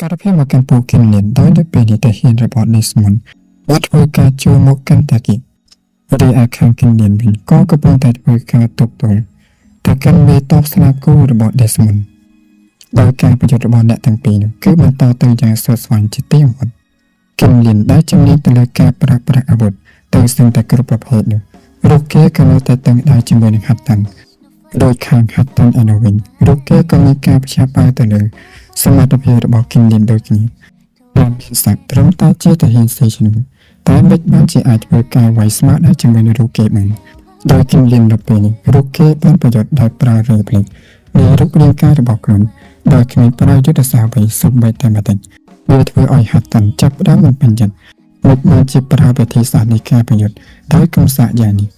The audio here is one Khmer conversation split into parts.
ការភាពមកកាន់ពួកគេមានដោយនៅពេលនេះតែហ៊ានរបស់នេះស្មុនបាត់ធ្វើការចូលមកកាន់តាគីរីឯខាងគិនលៀនវិញក៏កំពុងតែធ្វើការទប់ទល់តែកាន់មេតបស្នាគូរបស់ដេស្មុនដោយការប្រយុទ្ធរបស់អ្នកទាំងពីរនោះគឺបន្តទៅយ៉ាងស្វិតស្វាញជាទីបំផុតគិនលៀនដែលជំនាញទៅលើការប្រើប្រាស់អាវុធទៅស្ទឹងតែគ្រប់ប្រភេទនោះរូបគេក៏នៅតែតឹងដៃជាមួយនឹងហាត់តាន់ដោយខាងហាត់តាន់ឯនោះវិញរូបគេក៏មានការផ្សាយបាយទៅលើសមត្ថភាពរបស់គិនលៀនដូចគ្នាបានមានសក្តិត្រឹមតែជាទាហានសេឈ្នួលតែមិនបានជាអាចធ្វើការវាយស្មើដែរជាមួយនឹងរូបគេបានដោយគិនលៀននៅពេលនេះរូបគេបានប្រយុទ្ធដោយប្រើរេផ្លេចនៃរូបរាងកាយរបស់ខ្លួនដោយគ្មានប្រយុទ្ធសាស្ត្រអ្វីសូម្បីតែបន្តិចវាធ្វើឲ្យហាត់តាន់ចាប់ផ្ដើមមិនពេញចិត្តមិនបានជាប្រើវិធីសាស្ត្រនៃការប្រយុទ្ធដោយកំសាកយ៉ាងនេះ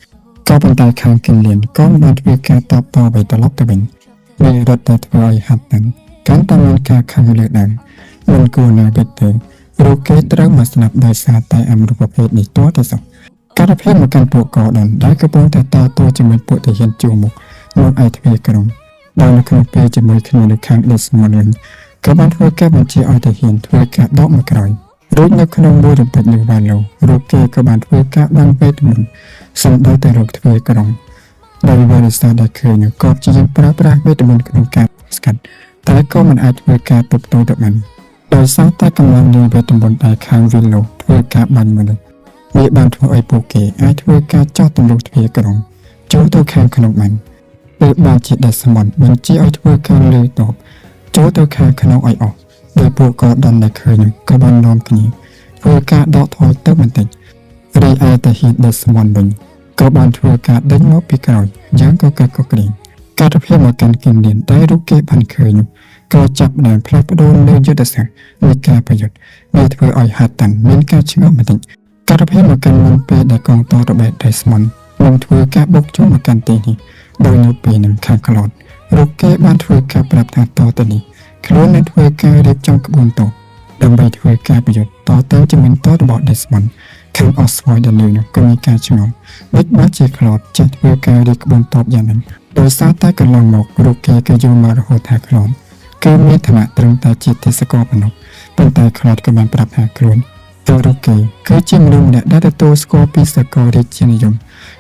ក៏ប៉ុន្តែខាងគិនលៀនក៏បានធ្វើការតបតអ្វីត្រឡប់ទៅវិញវារត់តែធ្វើឲ្យហាត់តាន់កាន់តែមានការខឹងលើដើមមិនគួរណាស់ទេរូបគេត្រូវមកស្លាប់ដោយសារតែអមរូបភេទនេះទាល់តែសោះការភាពមកកាន់ពួកកោដនដែលកំពុងតែតទល់ជាមួយពួកទាហានជួមុខមកឯទ្វារក្រុងដោយនៅក្នុងពេលជាមួយគ្នានៅខាងដេស្មុនវិញក៏បានធ្វើការបញ្ជាឲ្យទាហានធ្វើការដកមកក្រោយរួចនៅក្នុងមួយរំពេចនឹងបាននោះរូបគេក៏បានធ្វើការបាំងវេទមន្តសម្ដៅទៅរកទ្វារក្រុងដោយបរិស័ទដែលឃើញនោះក៏ជាយើងប្រើប្រាស់វេទមន្តក្នុងការស្កាត់តែក៏មិនអាចធ្វើការទប់ទល់ទៅបានដោយសារតែកម្លាំងនៃវេទមន្តដែលខាងវិលនោះធ្វើការបាញ់មនុស្សវាបានធ្វើឲ្យពួកគេអាចធ្វើការចោទទម្លុះទ្វារក្រុងចូលទៅខាងក្នុងបានពេលបានជាដេស្មុនបញ្ជាឲ្យធ្វើការលើតបចូលទៅខាងក្នុងឲ្យអស់ដោយពួកក៏ដនដែលឃើញក៏បាននាំគ្នាធ្វើការដកថយទៅបន្តិចរីឯតាហ៊ានដេស្មុនវិញក៏បានធ្វើការដេញមកពីក្រោយយ៉ាងកកកក្រែងការភាពមកកាន់គិនលៀនដែលរូបគេបានឃើញក៏ចាប់ផ្ដើមផ្លាស់ប្ដូរនៅយុទ្ធសាស្ត្រនៃការប្រយុទ្ធវាធ្វើឲ្យហាត់តាន់មានការឆ្ងល់បន្តិចការភាពមកកាន់មុនពេលដែលកងទ័ពរបស់ដេស្មុននឹងធ្វើការបុកចូលមកកាន់ទីនេះដោយនៅពេលនឹងខាងក្លត់រូបគេបានធ្វើការប្រាប់ថាតទៅនេះខ្លួននឹងធ្វើការរៀបចំក្បួនទ័ពដើម្បីធ្វើការប្រយុទ្ធតទៅជាមួយទ័ពរបស់ដេស្មុនខាងអស្វ័យដែលនៅនោះក៏មានការឆ្ងល់ដូចបានជាក្លត់ចេះធ្វើការរៀបក្បួនទ័ពយ៉ាងហ្នឹងដោយសារតែកន្លងមករូបគេក៏យល់មករហូតថាក្លត់គឺមានឋានៈត្រឹមតែជាទេសកលប៉ុណ្ណោះប៉ុន្តែក្លត់ក៏បានប្រាប់ថាខ្លួនទៅរូបគេគឺជាមនុស្សម្នាក់ដែលទទួលស្គាល់ពីសកលរាជានិយម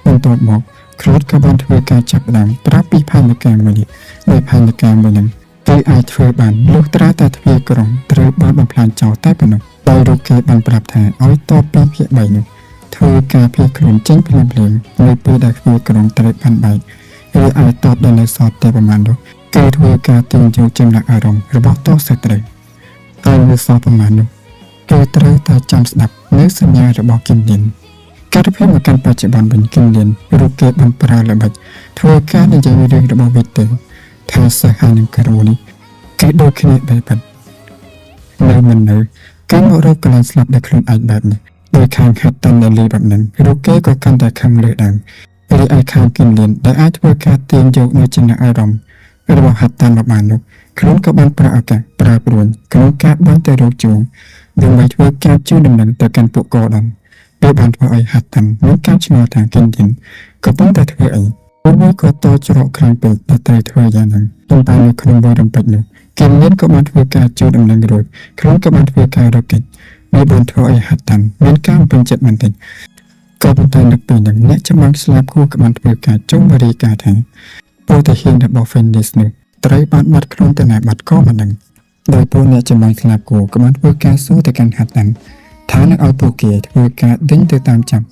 បន្ទាប់មកក្លត់ក៏បានធ្វើការចាប់ផ្ដើមប្រាប់ពីផែនការមួយនេះដោយផែនការមួយនេះគឺអាចធ្វើបានលុះត្រាតែទ្វារក្រុងត្រូវបានបំផ្លាញចោលតែប៉ុណ្ណោះដោយរូបគេបានប្រាប់ថាឲ្យតបពីភាគ3នោះធ្វើការភៀសខ្លួនចេញភ្លាមៗនៅពេលដែលទ្វារក្រុងត្រូវបានបែកឬអាចតបដល់នៅសតតែប្រមាណនោះគឺធ្វើការទាញយកចំណាក់អារម្មណ៍របស់តោះសត្រូវហើយនៅសតប្រមាណនោះគេត្រូវតែចាំស្ដាប់នៅសញ្ញារបស់គិនលៀនការភាពមកកាន់បច្ចុប្បន្នវិញគិនលៀនរូបគេបានប្រើល្បិចធ្វើការនិយាយរឿងរបស់វិទ្យាថាសិស្សហើយនឹងគ្រូនេះគេដូចគ្នាបែបនៅមិននៅគេមករកកន្លែងស្លាប់ដែលខ្លួនឯងបែបនេះដោយខាងហាត់តាន់ដែលលីបែបហ្នឹងរូបគេក៏កាន់តែខំលើដើមរីឯខាងគិនលៀនដែលអាចធ្វើការទាញយកនៅចំណាក់អារម្មណ៍របស់ហាត់តាន់មកបាននោះខ្លួនក៏បានប្រើឱកាសប្រើព្រួយក្នុងការបានទៅរកជួងដើម្បីធ្វើការជឿដំណឹងទៅកាន់ពួកកោដនវាបានធ្វើឲ្យហាត់តាន់មានការឆ្ងល់ថាគិនលៀនក៏ប៉ុន្តែធ្វើអីពួកវាក៏តច្រកខ្លាំងពេកតែត្រូវធ្វើយ៉ាងហ្នឹងប៉ុន្តែនៅក្នុងវរំពេចនោះគិនលៀនក៏បានធ្វើការជឿដំណឹងរួចខ្លួនក៏បានធ្វើការរកកិច្ចវាបានធ្វើឲ្យហាត់តាន់មានការពេញចិត្តបន្តិចក៏ប៉ុន្តែនៅពេលហ្នឹងអ្នកចម្បាំងស្លាប់គូក៏បានធ្វើការចុងបរិយាថាពួកទាហានរបស់ Fenris នេះត្រូវបានបាត់ខ្លួនទៅណាបាត់ក៏មិនដឹងដោយពួកអ្នកចម្បាំងស្លាប់គូក៏បានធ្វើការសួរទៅកាន់ហាត់តាន់ថានឹងឲ្យពួកគេធ្វើការដេញទៅតាមចាប់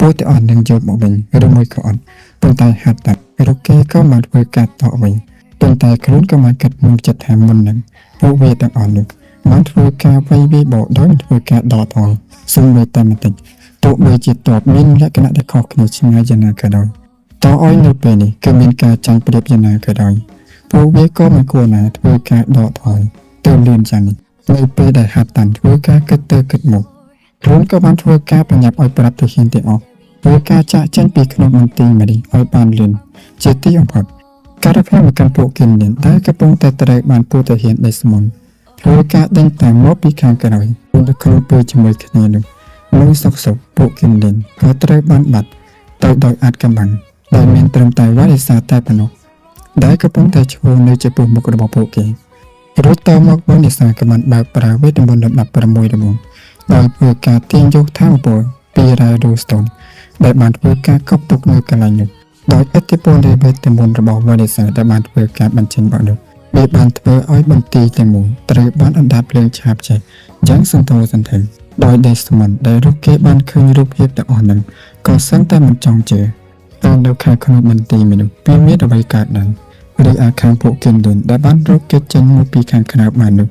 ពួកទាំងអស់នឹងយកមកវិញឬមួយក៏អត់ប៉ុន្តែហាត់តាន់រូបគេក៏បានធ្វើការតបវិញប៉ុន្តែខ្លួនក៏បានកាត់មុនចិត្តថាមុននឹងពួកវាទាំងអស់នោះបានធ្វើការវាយវាយបោកដោយធ្វើការដកថយសូម្បីតែបន្តិចទោះបីជាតបមានលក្ខណៈដែលខុសគ្នាឆ្ងាយយ៉ាងណាក៏ដោយតើឲ្យនៅពេលនេះគឺមានការចាញ់ប្រៀបយ៉ាងណាក៏ដោយពួកវាក៏មិនគួរណាធ្វើការដកថយទៅលឿនយ៉ាងនេះនៅពេលដែលហាត់តាន់ធ្វើការគិតទៅគិតមកខ្លួនក៏បានធ្វើការប្រញាប់ឲ្យប្រាប់ទៅហ៊ានទាំងអស់ធ្វើការចាក់ចេញពីក្នុងមន្ទីរមេឌីឲ្យបានលឿនជាទីបំផុតការផ្លាស់មកកាន់ពួកគិនលៀនដែលកំពុងតែត្រូវបានពួកទាហានដេស្មុនធ្វើការដេញតាមមកពីខាងក្រោយនៅក្នុងពេលជាមួយគ្នានោះនៅសុកពួកគិនលៀនក៏ត្រូវបានបាត់ទៅដោយអាចកំបាំងដែលមានត្រឹមតែវ៉ារិសាតែប៉ុណ្ណោះដែលកំពុងតែឈ្មោះនៅចំពោះមុខរបស់ពួកគេ រួចតមកបនិសាក៏បានបើកប្រាវេទមន្តលំដាប់6ដំបូងដោយធ្វើការទាញយកថាមពលពីរ៉ាដូស្តូនដែលបានធ្វើការកប់ទុកនៅកន្លែងនោះដោយឥទ្ធិពលនៃវេទមន្តរបស់វនិសាដែលបានធ្វើការបញ្ចេញបកនោះវាបានធ្វើឲ្យបន្ទាយទាំងមូលត្រូវបានអណ្ដាតភ្លើងឆាបចេះយ៉ាងសន្ធោសន្ធៅដោយដេស្មនដែលរូបគេបានឃើញរូបភាពទាំងអស់នោះក៏សឹងតែមិនចង់ជឿតែនៅខាងក្នុងមន្ទីរមនុស្សវាមានអ្វីកើតឡើងឬអាខាងពួកគិនឌុនដែលបានរកគេចេញមកពីខាងក្រៅបាននោះ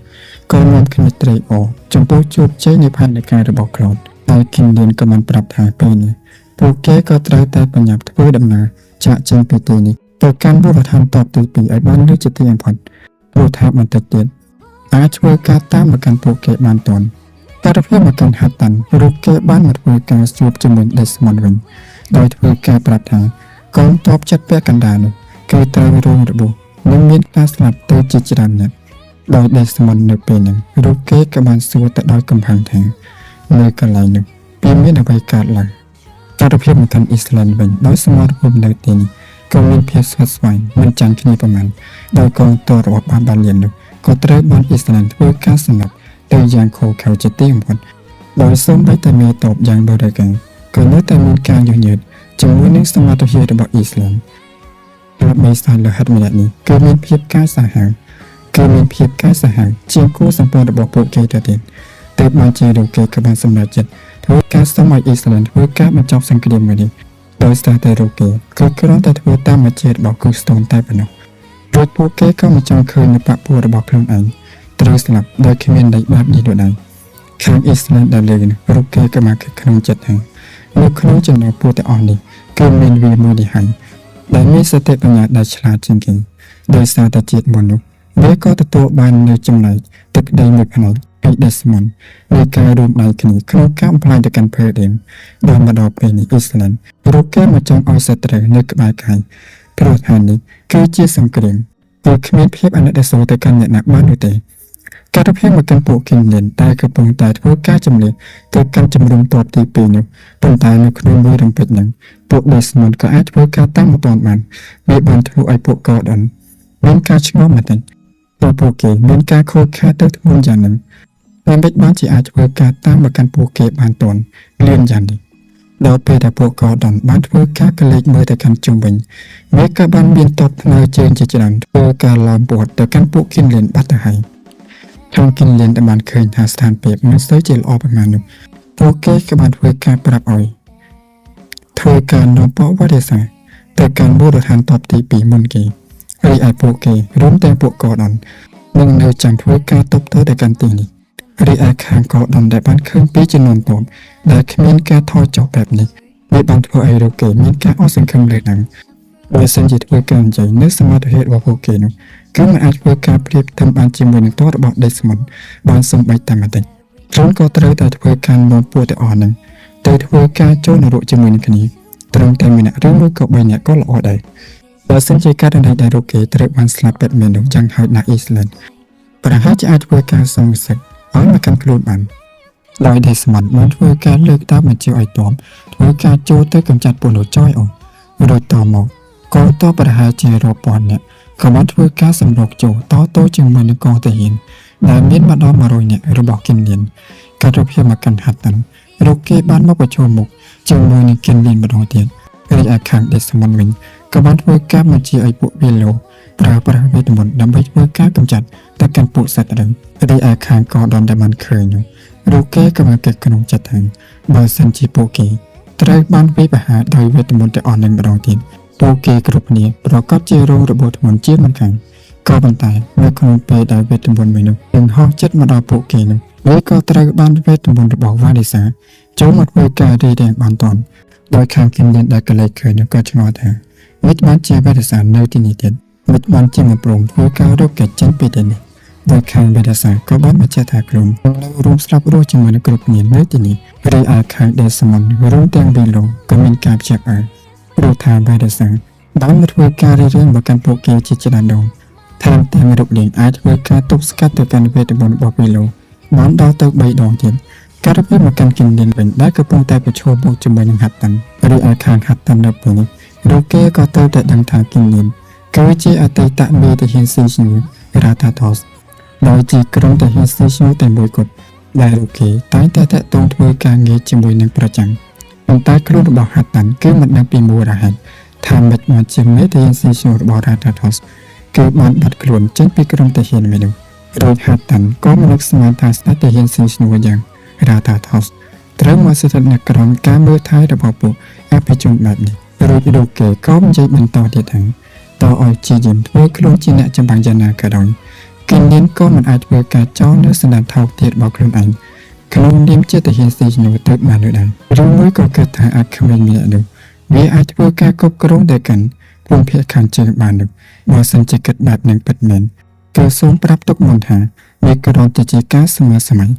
ក៏នាំគ្នាត្រេកអរចំពោះជោគជ័យនៃផែនការរបស់ខ្លួនហើយគិនឌុនក៏បានប្រាប់ថាពេលនេះពួកគេក៏ត្រូវតែបញ្ញាប់ធ្វើដំណើរចាកចេញពីទីនេះទៅកាន់មូលដ្ឋានតបទី2ឲ្យបានលឿនជាទីបំផុតព្រោះថាបន្តិចទៀតអាចធ្វើការតាមមកកាន់ពួកគេបានទាន់តែភាពមកកាន់ហាត់តាន់រូបគេបានមកធ្វើការជួបជាមួយដេស្មនវិញដោយធ្វើការប្រាប់ថាកងទ័ពចិត្តពាក់កណ្ដាលនោះគឺត្រូវរងរបួសនិងមានការស្លាប់ទៅជាច្រើនណាស់ដោយដេស្មននៅពេលហ្នឹងរូបគេក៏បានសួរទៅដោយកំផាំងថានៅកន្លែងនោះវាមានអ្វីកើតឡើងការភាពមកកាន់អ៊ីស្លែនវិញដោយសមរភូមិនៅទីនេះក៏មានភាពស្វិតស្វាញមិនចាំងគ្នាប្រមាណដោយកងទ័ពរបស់បានលៀននោះក៏ត្រូវបានអ៊ីស្លែនធ្វើការសម្លាប់ទៅយ៉ាងខូខើជាទីបំផុតដោយសូម្បីតែមេតបយ៉ាងបរិកាក៏នៅតែមានការយឺតយ៉ាវជាមួយនឹងសមត្ថភាពរបស់អ៊ីស្លែនហើយបេសាលហិតម្នាក់នេះគឺមានភាពកាយសាហាវជាងគូសម្ព័ន្ធរបស់ពួកគេទៅទៀតតែបានជារូបគេក៏បានសម្រេចចិត្តធ្វើការសុំឲ្យអ៊ីស្លែនធ្វើការបញ្ចប់សង្គ្រាមមួយនេះដោយសារតែរូបគេគឺគ្រាន់តែធ្វើតាមមជ្ឈដ្ឋានរបស់គូស្តូនតែប៉ុណ្ណោះរួចពួកគេក៏មិនចង់ឃើញនៅបព្វពួករបស់ខ្លួនឯងត្រូវស្លាប់ដោយគ្មានន័យបាបនេះនោះដែរខាងអ៊ីស្លែនដែលលើនេះរូបគេក៏បានក្នុងចិត្តថានៅក្នុងចំណោមពួកទាំងអស់នេះគឺមានវាមួយនេះហើយដែលមានសតិបញ្ញាដែលឆ្លាតជាងគេដោយសារតែជាតិមុននោះវាក៏ទទួលបាននៅចំណែកទឹកដីមួយផ្នែកពីដេស្មននៃការរួមដៃគ្នាក្នុងការបំផ្លាញទៅកាន់ភេដេមដោយមកដល់ពេលនេះអ៊ីស្លែនរូបគេមកចង់ឲ្យសត្រូវនៅក្បែរកាយព្រោះថានេះគឺជាសង្គ្រាមគឺគ្មានភាពអាណិតអាសូរទៅកាន់អ្នកណាបាននោះទេការភាពមកកាន់ពួកគិនលិនតែកំពុងតែធ្វើការចម្លៀសទៅកាន់ជំរំតបទី2នោះប៉ុន្តែនៅក្នុងមួយរំពេចហ្នឹងពួកដេស្មនក៏អាចធ្វើការតាមមិនទាន់បានវាបានធ្វើឲ្យពួកកោដិនមានការឆ្ងល់មែនទែនព្រោះពួកគេមានការខូចខាតទៅធ្ងន់យ៉ាងហ្នឹងតែមិនបានជាអាចធ្វើការតាមមកកាន់ពួកគេបានទាន់លឿនយ៉ាងនេះដល់ពេលដែលពួកកោដិនបានធ្វើការកលេចមើលទៅកាន់ជុំវិញវាក៏បានមានតបថ្នើជើងជាច្រើនធ្វើការឡោមព័ទ្ធទៅកាន់ពួកគិនលិនបាត់ទៅហើយខាងគិនលិនដែលបានឃើញថាស្ថានភាពមិនសូវជាល្អប្រមាណនោះពួកគេក៏បានធ្វើការប្រាប់ឲ្យធ្វើការនាំពួកវត្តសាទៅកាន់មូលដ្ឋានតបទី2មុនគេហើយឲ្យពួកគេរួមទាំងពួកកោដិននឹងនៅចាំធ្វើការតបទៅកាន់ទីនេះរីឯខាងកោដិនដែលបានឃើញពីចំនួនតបដែលគ្មានការថយចុះបែបនេះវាបានធ្វើឲ្យលោកគេមានការអស់សង្ឃឹមលើហ្នឹងបើសិនជាធ្វើការនិយាយនៅសមត្ថភាពរបស់ពួកគេនោះគឺមិនអាចធ្វើការប្រៀបធៀបបានជាមួយនឹងតបរបស់ដេស្មនបានសំបីតែបន្តិចខ្លួនក៏ត្រូវតែធ្វើការនាំពួកទាំងអស់ហ្នឹងទៅធ្វើការចូលនរកជាមួយនឹងគ្នាត្រឹមតែម្នាក់ឬមួយក៏3នាក់ក៏ល្អដែរបើសិនជាករណីដែលលោកគេត្រូវបានស្លាប់ពេទ្យមែននោះយ៉ាងហោចណាស់អ៊ីស្លែនប្រហែលជាអាចធ្វើការសង្សឹកឲ្យមកកាន់ខ្លួនបានដោយដេស្មនបានធ្វើការលើកតាបបញ្ជាឲ្យតបធ្វើការចូលទៅកម្ចាត់ពលរដ្ឋចយអស់រួចតមកក៏តបប្រហែលជារាប់ពាន់នាក់ក៏បានធ្វើការសម្រុកចូលតជាមួយនឹងកងទាហានដែលមានមកដល់100នាក់របស់គិនលៀនកាត់រភាពមកកាន់ហាត់តាន់រកគេបានមកប្រជុំមុខជាមួយនឹងគិនលៀនម្ដងទៀតរីឯខាងដេស្មនវិញក៏បានធ្វើការបញ្ជាឲ្យពួកវាឡូប្រើប្រាស់វេទមន្តដើម្បីធ្វើការកម្ចាត់តែកាន់ពួកសត្វរឹងរីឯខាងកោដនដែលបានឃើញនោះរកគេក៏បានគិតក្នុងចិត្តថាបើសិនជាពួកគេត្រូវបានវិបហាដោយវេទមន្តទាំងអស់នឹងម្ដងទៀតពួកគេគ្រប់គ្នាប្រកាសជារងរបួសធ្ងន់ជាមិនខានក៏ប៉ុន្តែនៅក្នុងពេលដែលវេទមន្តមួយនោះនឹងហោះចិត្តមកដល់ពួកគេនោះវាក៏ត្រូវបានវេទមន្តរបស់វ៉ាឌីសាចូលមកធ្វើការរីរាំងបានទាន់ដោយខាងគិនលិនដែលកលេចឃើញនោះក៏ឆ្ងល់ថាមិនបានជាវ៉ាឌីសានៅទីនេះទៀតមិនបានជាមកព្រមធ្វើការរកកិច្ចចេញពីទីនេះដោយខាងវ៉ាឌីសាក៏បានបញ្ជាក់ថាខ្លួននៅរួមស្រាប់រស់ជាមួយនឹងគ្រប់គ្នានៅទីនេះរីឯខាងដេស្មនរួមទាំងវីឡូក៏មានការបញ្ជាក់ឲ្យព្រោះថាវ៉ាឌីសាបានមកធ្វើការរៀបរៀងមកកាន់ពួកគេជាច្រើនដងថែមទាំងរូបលេងអាចធ្វើការទប់ស្កាត់ទៅកាន់វេទមន្តរបស់វីឡូបានដល់ទៅ3ដងទៀតការរៀបមកកាន់គិនលិនវិញដែលកំពុងតែប្រឈមមុខជាមួយនឹងហាត់តាន់រីឯខាងហាត់តាន់នៅពេលនេះរូបគេក៏ទៅតែដឹងថាគិនលិនគឺជាអតីតមេទាហានស៊ីឈ្នួយរ៉ាតាថូស ដោយជាក្រុមតាហ៊ានស៊ីឈ្នួលតែមួយគត់ដែលរូគេតែងតែតាក់ទងធ្វើការងារជាមួយនឹងប្រចាំប៉ុន្តែខ្លួនរបស់ហាតាន់គឺមិនដឹងពីមូលហេតុថាមិនបានជាមេតាហ៊ានស៊ីឈ្នួលរបស់ Ratathos គឺបានបាត់ខ្លួនចេញពីក្រុមតាហ៊ានមួយនោះរួចហាតាន់ក៏មិននឹកស្មានថាស្ដេចតាហ៊ានស៊ីឈ្នួលយ៉ាង Ratathos ត្រូវមកស្ថិតនៅក្រោមការមើលថែរបស់ពួកអភិជនបែបនេះរួចរូគេក៏និយាយបន្តទៀតថាតើឲ្យជាយាមធ្វើខ្លួនជាអ្នកចម្បាំងយ៉ាងណាក៏ដោយគិននាមក៏មិនអាចធ្វើការចោលនៅសណ្ដានថោកទៀតរបស់ខ្លួនឯងក្នុងនាមជាតាហ៊ានស៊ីឈ្នួលទៅបាននោះដែរឬមួយក៏គិតថាអាចគ្មានម្នាក់នោះវាអាចធ្វើការគ្រប់គ្រងដែលកាន់ភូមិភាគខាងជើងបាននោះបើសិនជាគិតបែបនឹងពិតមែនគឺសូមប្រាប់ទុកមុនថាវាគ្រាន់តែជាការសម័យ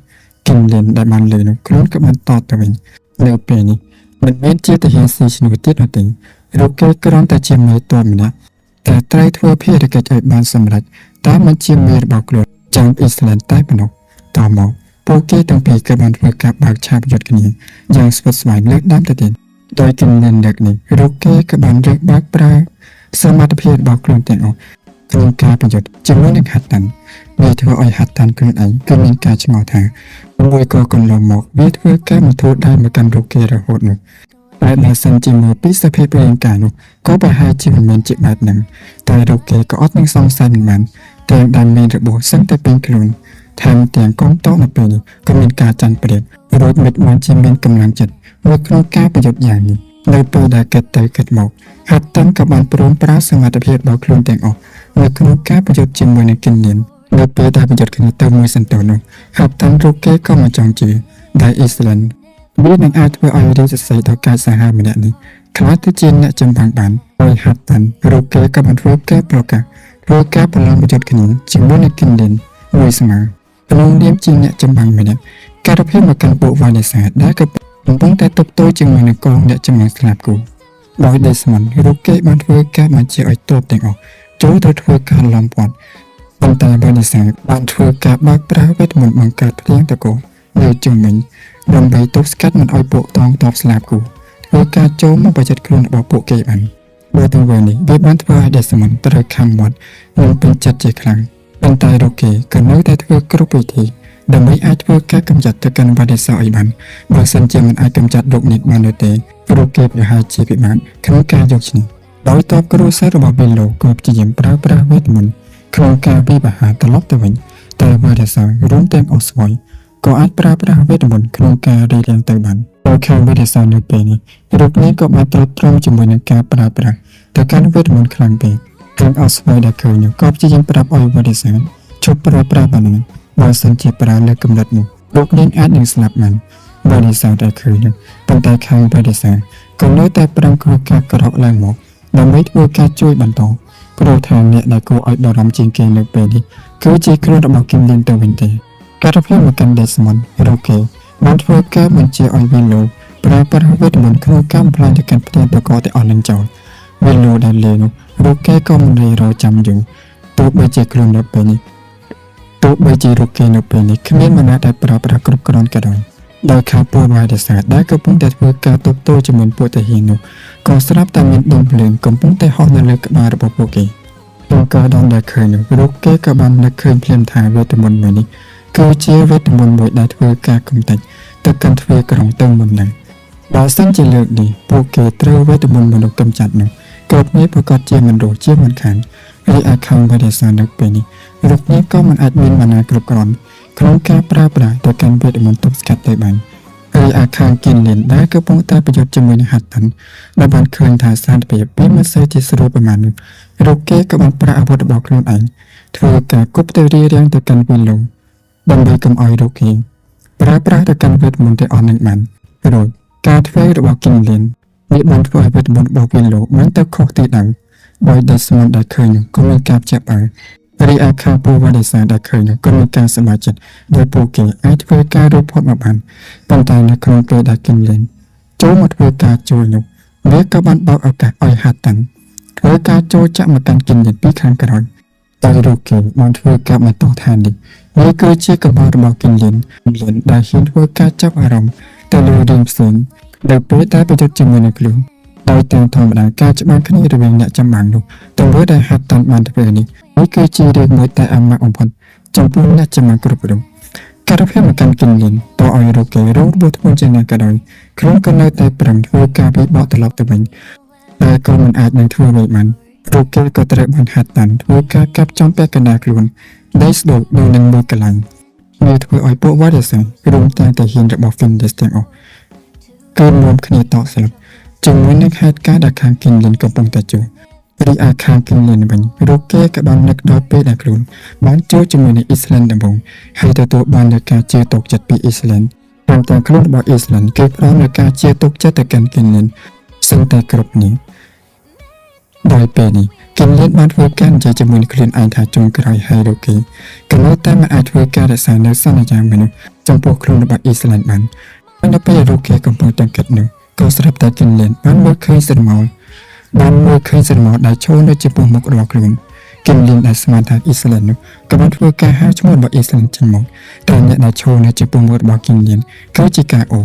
គិនលៀនដែលបានលើនោះខ្លួនក៏បានតតទៅវិញនៅពេលនេះមិនមែនជាតាហ៊ានស៊ីឈ្នួលទៀតនោះទេរូគេគ្រាន់តែជាមេតបម្នាក់តែត្រូវធ្វើភារកិច្ចឲ្យបានសម្រេចតែមិនជាមេរបស់ខ្លួនចាំអ៊ីស្លែនតែប៉ុណ្ណោះតមកពួកគេទាំងពីរក៏បានធ្វើការបើកឆាកយុទ្ធគ្នាយ៉ាងស្វិតស្វាញលើកដើមទៅទៀតដោយគិនលៀនដឹកនេះរូគេក៏បានរើសបើកប្រើសមត្ថភាពរបស់ខ្លួនទាំងអស់ក្នុងការប្រយុទ្ធជាមួយនឹងហាតាន់វាធ្វើឲ្យហាតាន់ខ្លួនឯងគឺមានការឆ្ងល់ថាមួយក៏កន្លងមកវាធ្វើការមិនធូរដែរមកកាន់រូគេរហូតនោះតែបើសិនជាមើលពីសភាពរាងកាយនោះក៏ប្រហែលជាមិនមែនជាបែបហ្នឹងតែរូគេក៏អត់នឹងសង្ស័យមិនបានតែដែលមានរបួសសឹងតែពេញខ្លួនថែមទាំងកងតោនៅពេលនេះក៏មានការចាន់ប្រៀបរួចមិនបានជាមានកម្លាំងចិត្តនៅក្នុងការប្រយុទ្ធយ៉ាងនេះនៅពេលដែលគិតទៅគិតមកហាត់តាន់ក៏បានព្រមប្រើសមត្ថភាពរបស់ខ្លួនទាំងអស់នៅក្នុងការប្រយុទ្ធជាមួយនឹងគិនលៀននៅពេលដែលប្រយុទ្ធគ្នាទៅមួយសន្ទុះនោះហាត់តាន់រូគេក៏មិនចង់ជឿដែលអ៊ីស្លែនវានឹងអាចធ្វើឲ្យរាជសីដល់កាយសាហាវម្នាក់នេះខ្លាចទៅជាអ្នកចម្បាំងបានដោយហាត់តាន់រូគេក៏បានធ្វើការប្រកាសធ្វើការប្រឡងប្រយុទ្ធគ្នាជាមួយនឹងគិនលៀនមួយស្មើក្នុងនាមជាអ្នកចម្បាំងម្នាក់ការភាពមកកាន់ពួកវ៉ានេសាដែលក៏កំពុងតែទប់ទល់ជាមួយនឹងកងអ្នកចម្បាំងស្លាប់គូដោយដេស្មនរូគេបានធ្វើការបញ្ជាឲ្យទ័ពទាំងអស់ចូលទៅធ្វើការឡំព័ទ្ធប៉ុន្តែវ៉ានេសាបានធ្វើការបើកប្រើវេទមន្តបង្កើតភ្លៀងតកោនៅជុំវិញដើម្បីទប់ស្កាត់មិនឲ្យពួកតងទ័ពស្លាប់គូធ្វើការចូលមកប្រយុទ្ធខ្លួនរបស់ពួកគេបានដោយទាំងវេនេះវាបានធ្វើឲ្យដេស្មនត្រូវខំមាត់និងពេញចិត្តជាខ្លាំងប៉ុន្តែរូគេក៏នៅតែធ្វើគ្រប់វិធីដើម្បីអាចធ្វើការកម្ចាត់ទៅកាន់វ៉ានេសាឲ្យបានបើសិនជាមិនអាចកម្ចាត់លោកនេះបាននោះទេរូគេប្រហែលជាពិបាកក្នុងការយកឈ្នះដោយតបគ្រួសាររបស់វីឡូក៏ព្យាយាមប្រើប្រាស់វេទមន្តក្នុងការវិបហាត្រឡប់ទៅវិញតែវ៉ានេសារួមទាំងអូស្វ័យក៏អាចប្រើប្រាស់វេទមន្តក្នុងការរារាំងទៅបានដោយខាងវ៉ានេសានៅពេលនេះរូបនេះក៏បានត្រួតត្រងជាមួយនឹងការប្រើប្រាស់ទៅកាន់វេទមន្តខ្លាំងពេកខាងអូស្វ័យដែលឃើញនោះក៏ព្យាយាមប្រាប់ឲ្យវ៉ានេសាឈប់ប្រើប្រាស់បានហ្នឹងបើសិនជាប្រើលើកម្រិតនោះលោកនាងអាចនឹងស្លាប់បានវ៉ានេសាដែលឃើញនោះប៉ុន្តែខាងវ៉ានេសាក៏នៅតែប្រឹងធ្វើការក្រោកឡើងមកដើម្បីធ្វើការជួយបន្តព្រោះថាអ្នកដែលគួរឲ្យបារម្ភជាងគេនៅពេលនេះគឺជាខ្លួនរបស់គិនលៀនទៅវិញទេការភាពមកកាន់ដេស្មនរូគេបានធ្វើការបញ្ជាឲ្យវីឡូប្រើប្រាស់វេទមន្តក្នុងការបំផ្លាញទៅកាន់ផ្ទះតកោទាំងអស់នឹងចោលវីឡូដែលលេនោះរូគេក៏មិនរយចាំយូរទោះបីជាខ្លួននៅពេលនេះទោះបីជារូគេនៅពេលនេះគ្មានមណាដែលប្រើប្រាស់គ្រប់គ្រាន់ក៏ដោយដោយខាងពួកវ៉ានេសាដែលកំពុងតែធ្វើការទប់ទល់ជាមួយពួកតាហ៊ាននោះក៏ស្រាប់តែមានដុំភ្លើងកំពុងតែហោះនៅលើក្បាលរបស់ពួកគេពួកក៏ដងដែលឃើញនោះរូគេក៏បាននឹកឃើញភ្លាមថាវេទមន្តមួយនេះគឺជាវេទមន្តមួយដែលធ្វើការកំទេចទៅកាន់ទ្វារក្រុងទៅមុនដែរបើសិនជាលើកនេះពួកគេត្រូវវេទមន្តមនុស្សកំចាត់នោះគ្រប់នេះប្រកាសជាមិនរស់ជាមិនខានរីឯខាងវ៉ានេសានៅពេលនេះរូបនេះក៏មិនអាចមានមណាគ្រប់គ្រាន់ក្នុងការប្រើប្រាស់ទៅកាន់វេទមន្តទប់ស្កាត់ទៅបានរីឯខាងគិនលៀនដែលកំពុងតែប្រយុទ្ធជាមួយនឹងហាត់តាន់ដែលបានឃើញថាសន្តិភាពពីមិនសូវជាស្រួលប្រមាណនោះរូបគេក៏បានប្រើអាវុធរបស់ខ្លួនឯងធ្វើការគប់ទៅរារាំងទៅកាន់វីឡូដើម្បីកុំឲ្យរូគេប្រើប្រាស់ទៅកាន់វេទមន្តទាំងអស់នឹងបានរួចការធ្វើរបស់គិនលៀនវាបានធ្វើឲ្យវេទមន្តរបស់វីឡូមិនទៅខុសទីដៅដោយដេស្មនដែលឃើញក៏មានការចាប់ឲ្យរីឯខាងពួកវ៉ានេសាដែលឃើញក៏មានការសប្បាយចិត្តដោយពួកគេអាចធ្វើការរួចផុតមកបានប៉ុន្តែនៅក្នុងពេលដែលគិនលៀនចូលមកធ្វើការជួយនោះវាក៏បានបើកឱកាសឲ្យហាត់តាន់ធ្វើការចូលចាក់មកកាន់គិនលៀនពីខាងក្រោយតែរូគេបានធ្វើការបន្តថានេះវាគឺជាកង្វល់របស់គិនលៀនដែលហ៊ានធ្វើការចាប់អារម្មណ៍ទៅលើរឿងផ្សេងដែលពេលតែប្រយុទ្ធជាមួយនឹងខ្លួនដោយតាមធម្មតាការច្បាំងគ្នារវាងអ្នកចម្បាំងនោះទង្វើដែលហាត់តាន់បានធ្វើនេះគឺជារឿងមួយតែអាម៉ាក់បំផុត ចំពោះអ្នកចាំមកគ្រប់រូបការភាពមកកាន់គិនលៀនតឲ្យរកគេរត់បួធ្វើជាណាក៏ដោយខ្លួនក៏នៅតែប្រឹងធ្វើការវិបត្តិត្រឡប់ទៅវិញតែក៏មិនអាចនឹងធ្វើវិញបានរកគេក៏ត្រូវបានហាត់តាន់ធ្វើការកាប់ចំពាក់កណ្ដាលខ្លួនដៃស្ដោកដោយនឹងមួយកន្លែងវាធ្វើឲ្យពួកវ៉ាឌីសរួមទាំងតាហ៊ានរបស់ Findus ទាំងអស់គឺរួមគ្នាតក់ស្លុតជាមួយនឹងហេតុការណ៍ដែលខាងគិនលៀនកំពុងតែជួបរីឯខាងគិនលៀនវិញរកគេក៏បាននឹកដល់ពេលដែលខ្លួនបានជួបជាមួយនឹងអ៊ីស្លែនដំបូងហើយទទួលបាននូវការជឿទុកចិត្តពីអ៊ីស្លែនតាមទាំងខ្លួនរបស់អ៊ីស្លែនគេផ្ដល់នូវការជឿទុកចិត្តទៅកាន់គិនលៀនសឹងតែគ្រប់គ្នាដោយពេលនេះគិនលៀនបានធ្វើការនិយាយជាមួយនឹងខ្លួនឯងថាចុងក្រោយហើយរកគេក៏នៅតែមិនអាចធ្វើការរក្សានូវសន្យាមនុស្សចំពោះខ្លួនរបស់អ៊ីស្លែនបាននៅពេលរកគេកំពុងតែគិតនោះក៏ស្រាប់តែគិនលៀនបានមើលឃើញស្រមោលដែលឈរនៅចំពោះមុខរបស់ខ្លួនគិនលៀនដែលស្មានថាអ៊ីស្លែននោះក៏បានធ្វើការហៅឈ្មោះរបស់អ៊ីស្លែនចេញមកតែអ្នកដែលឈរនៅចំពោះមុខរបស់គិនលៀនគឺជាកាអូ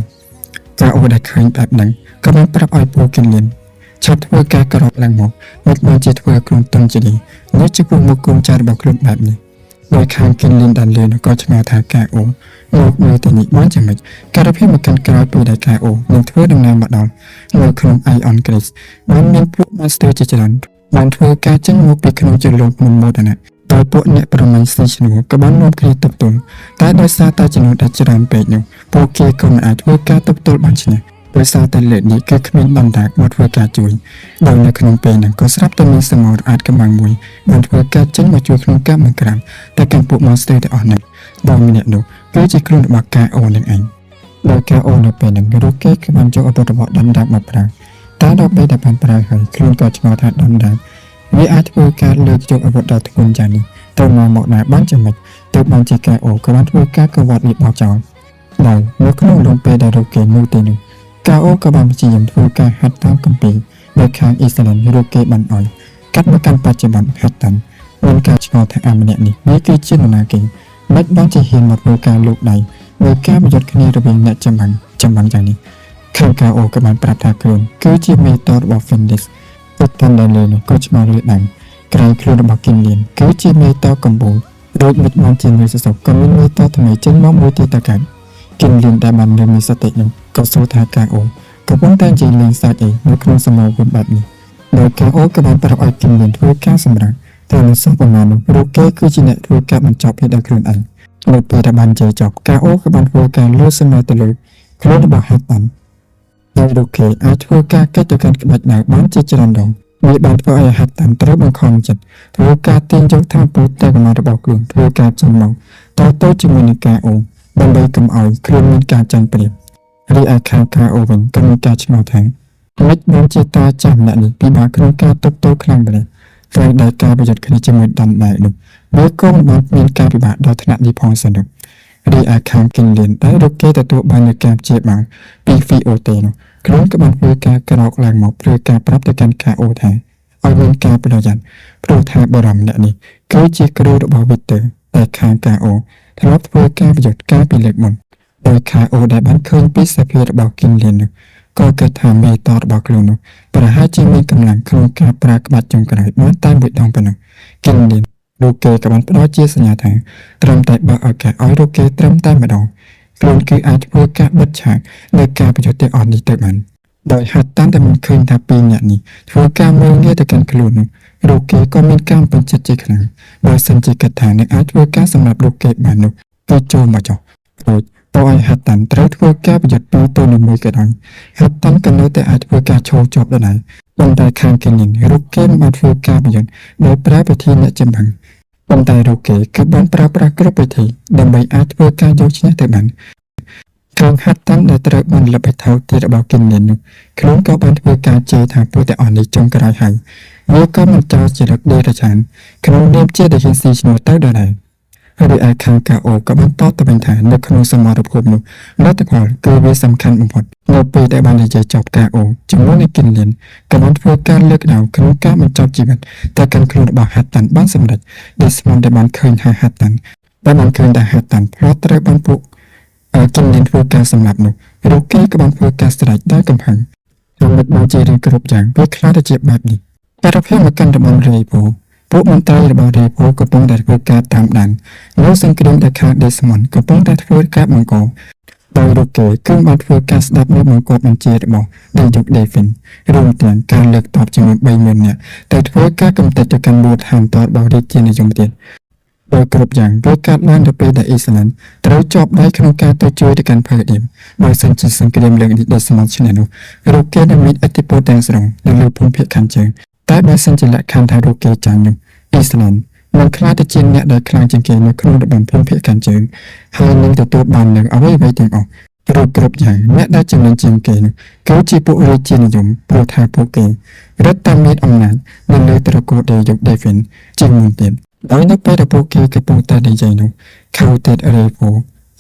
ដែលឃើញបែបហ្នឹងក៏បានប្រាប់ឲ្យពួកគិនលៀនឆាប់ធ្វើការក្រោបឡើងមកមិនបានជាធ្វើខ្លួនទុនជានេះនៅចំពោះមុខកូនចៅរបស់ខ្លួនបែបនេះដោយខាងគិនលៀនដែលលឿនក៏ឆ្ងល់ថាកាអូមកនៅទីនេះបានយ៉ាងម៉េចការភាពមកកាន់ក្រោយពេលដែលកាអូនឹងធ្វើដំណើរមកដល់នៅក្នុង Ion Grace បានមានពួក Master ជាច្រើនបានធ្វើការចេញមកពីក្នុងជលងភ្នំមោទនៈដោយពួកអ្នកប្រមាញ់ស៊ីឈ្នួលក៏បាននាំគ្នាទប់ទល់តែដោយសារតែចំនួនដែលច្រើនពេកនោះពួកគេក៏មិនអាចធ្វើការទប់ទល់បានឈ្នះដោយសារតែលេខនេះគឺគ្មានបណ្ដាមកធ្វើការជួយដោយនៅក្នុងពេលហ្នឹងក៏ស្រាប់តែមានសមរអាចកម្លាំងមួយបានធ្វើការចេញមកជួយក្នុងការបង្ក្រាបតែកាន់ពួក Monster ទាំងអស់ហ្នឹងដោយម្នាក់នោះគឺជាខ្លួនរបស់កាអូនឹងឯងដោយកាអូនៅពេលហ្នឹងរកគេគឺបានយកអបរបស់ដំដាបមកប្រើតែដល់ពេលដែលបានប្រើហើយខ្លួនក៏ឆ្ងល់ថាដំដាបវាអាចធ្វើការលើកយកអាវុធដល់ធ្ងន់យ៉ាងនេះទៅមកណាបានយ៉ាងម៉េចទៅបានជាកាអូក៏បានធ្វើការកវ៉ាត់វាបោកចោលដោយនៅក្នុងលំពេលដែលរកគេនៅទីនោះកាអូក៏បានព្យាយាមធ្វើការហាត់តាមគម្ពីរដោយខាងអ៊ីស្លែនរកគេបានឲ្យកាត់មកកាន់បច្ចុប្បន្នហាត់តាមមានការឆ្ងល់ថាអាម្នាក់នេះវាគឺជានរណាគេមិនបានជាហ៊ានមកធ្វើការលោកដៃដោយការប្រយុទ្ធគ្នារវាងអ្នកចម្បាំងយ៉ាងនេះខាងកាអូក៏បានប្រាប់ថាខ្លួនគឺជាមេតរបស់ Findus ទៅតាមដែលលើនោះក៏ឆ្ងល់លើដែរក្រែងខ្លួនរបស់គិនលៀនគឺជាមេតកម្ពុជាដូចមិនបានជាមេសសុកក៏មានមេតថ្មីចេញមកមួយទៀតទៅកាន់គិនលៀនដែលបានមានសតិនោះក៏សួរថាកាអូកំពុងតែនិយាយលេងសើចអីនៅក្នុងសមរភូមិបែបនេះដោយកាអូក៏បានប្រាប់ឲ្យគិនលៀនធ្វើការសម្រាប់តែនៅសោះប្រមាណនោះរកគេគឺជាអ្នកធ្វើការបញ្ចប់ភាពដល់ខ្លួនឯងនៅពេលដែលបានជ័យចប់កាអូក៏បានធ្វើការលើសមាទៅលើខ្លួនរបស់ហាត់តាន់ដោយរកគេអាចធ្វើការកិច្ចទៅកាន់ក្បាច់ដៅបានជាច្រើនដងវាបានធ្វើឲ្យហាត់តាន់ត្រូវបង្ខំចិត្តធ្វើការទាញយកថាពុទ្ធតែកម្លាំងរបស់ខ្លួនធ្វើការចំមកតទៅជាមួយនឹងកាអូដើម្បីកុំឲ្យខ្លួនមានការចាញ់ប្រៀបរីឯខាងកាអូវិញក៏មានការឆ្ងល់ថាមិនបានជាតាចាស់ម្នាក់នេះពិបាកក្នុងការទប់ទល់ខ្លាំងដែរត្រូវដែលការប្រយុទ្ធគ្នាជាមួយដំដែរនោះវាក៏បានមានការពិបាកដល់ថ្នាក់នេះផងសិននោះរីឯខាងគិនលៀនដែលរកគេទទួលបាននូវការព្យាបាលពី VOT នោះខ្លួនក៏បានធ្វើការក្រោកឡើងមកព្រោះការប្រាប់ទៅកាន់កាអូថាឲ្យមានការប្រយ័ត្នព្រោះថាបរិមម្នាក់នេះគឺជាគ្រូរបស់ Victor តែខាងកាអូធ្លាប់ធ្វើការប្រយុទ្ធការពីលើកមុនដោយកាអូដែលបានឃើញពីសភាពរបស់គិនលៀននោះក៏គិតថាមេតរបស់ខ្លួននោះប្រហែលជាមានកម្លាំងក្នុងការប្រើក្បាច់ចុងក្រោយបានតែមួយដងប៉ុណ្ណោះគិនលៀនរូគេក៏បានផ្ដល់ជាសញ្ញាថាត្រឹមតែបើកឱកាសឲ្យរូគេត្រឹមតែម្ដងខ្លួនគឺអាចធ្វើការបិទឆាកនៅការប្រយុទ្ធទាំងអស់នេះទៅបានដោយហាត់តាន់តែមិនឃើញថាពីរអ្នកនេះធ្វើការមើលងាយទៅកាន់ខ្លួននោះរូគេក៏មានការពេញចិត្តជាខ្លាំងបើសិនជាគិតថានឹងអាចធ្វើការសម្រាប់រូគេបាននោះក៏ចូលមកចុះរួចតើឲ្យហាត់តាន់ត្រូវធ្វើការប្រយុទ្ធពីរទៅនឹងមួយក៏ដោយហាត់តាន់ក៏នៅតែអាចធ្វើការឈរជាប់ដដែលប៉ុន្តែខាងគិនលៀនរូគេមិនបានធ្វើការប្រយុទ្ធដោយប្រើវិធីអ្នកចម្បាំងប៉ុន្តែរូគេគឺបានប្រើប្រាស់គ្រប់វិធីដើម្បីអាចធ្វើការយកឈ្នះទៅបានខាងហាត់តាន់ដែលត្រូវបានលបិថោទៀតរបស់គិនលៀននោះខ្លួនក៏បានធ្វើការជេរថាពួកតែអស់នេះចុងក្រោយហើយវាក៏មិនចោលជារកដេរចានក្នុងនាមជាដែលហ៊ានស៊ីឈ្នួលទៅដែរហើយឯខាងកាអូក៏បានតបទៅវិញថានៅក្នុងសមរភូមិនោះលទ្ធផលគឺវាសំខាន់បំផុតនៅពេលដែលបាននិយាយចប់កាអូជាមួយនឹងគិនលៀនក៏បានធ្វើការលើកដៅក្នុងការបញ្ចប់ជីវិតតែកាន់ខ្លួនរបស់ហាត់តាន់បានសម្រេចដែលស្មានតែបានឃើញហាត់តាន់បានឃើញថាហាត់តាន់ផ្លោះត្រូវបានពួកគិនលៀនធ្វើការសម្លាប់នោះរូគេក៏បានធ្វើការស្រែកដោយកំហឹងហើយមិនបានជារឿងគ្រប់យ៉ាងវាខ្លាចទៅជាបែបនេះតែរភេមកកាន់តំបន់រេពូ ពួកមន្ត្រីរបស់រាជពលកំពុងតែធ្វើការតាមដានលើសង្គ្រាមដែលខាងដេស្មនកំពុងតែធ្វើការបង្កដោយលោកគេគឺបានធ្វើការស្ដាប់នូវបង្គាប់បញ្ជារបស់ដេយុកដេហ្វីនរួមទាំងការលើកតបជាមួយ30000នាក់តែធ្វើការកំទេចទៅកាន់មូលដ្ឋានតបរបស់រាជានិយមទៀតដោយគ្រប់យ៉ាងវាកាត់ឡើងទៅពេលដែលអ៊ីស្លាមត្រូវជាប់ដៃក្នុងការទៅជួយទៅកាន់ភើឌៀមបើសិនជាសង្គ្រាមលើកនេះដេស្មនឈ្នះនោះលោកគេនឹងមានឥទ្ធិពលទាំងស្រុងនៅលើភូមិភាគខាងជើងតែបើសិនជាលក្ខខណ្ឌថាលោកគេចាញ់នោះអ៊ីស្លាមនឹងខ្លាចទៅជាអ្នកដែលខ្លាំងជាងគេនៅក្នុងតំបន់ភូមិភាគខាងជើងហើយនឹងទទួលបាននូវអ្វីៗទាំងអស់គ្រប់យ៉ាងអ្នកដែលចំណេញជាងគេនោះគឺជាពួករាជានិយមព្រោះថាពួកគេរដ្ឋតែមានអំណាចនៅលើត្រកូលដេយុកដេហ្វីនជាងមុនទៀតដោយនៅពេលដែលពួកគេកំពុងតែនិយាយនោះខៅតេតរេវូ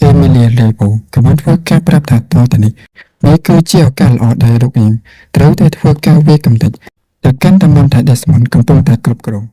អេមីលីរេវូក៏បានធ្វើការប្រាប់ថាតទៅនេះគឺជាឱកាសល្អដែលលោកនាងត្រូវតែធ្វើការវាយកំទេចទៅកាន់តំបន់ដែលដេស្មនកំពុងតែគ្រប់គ្រង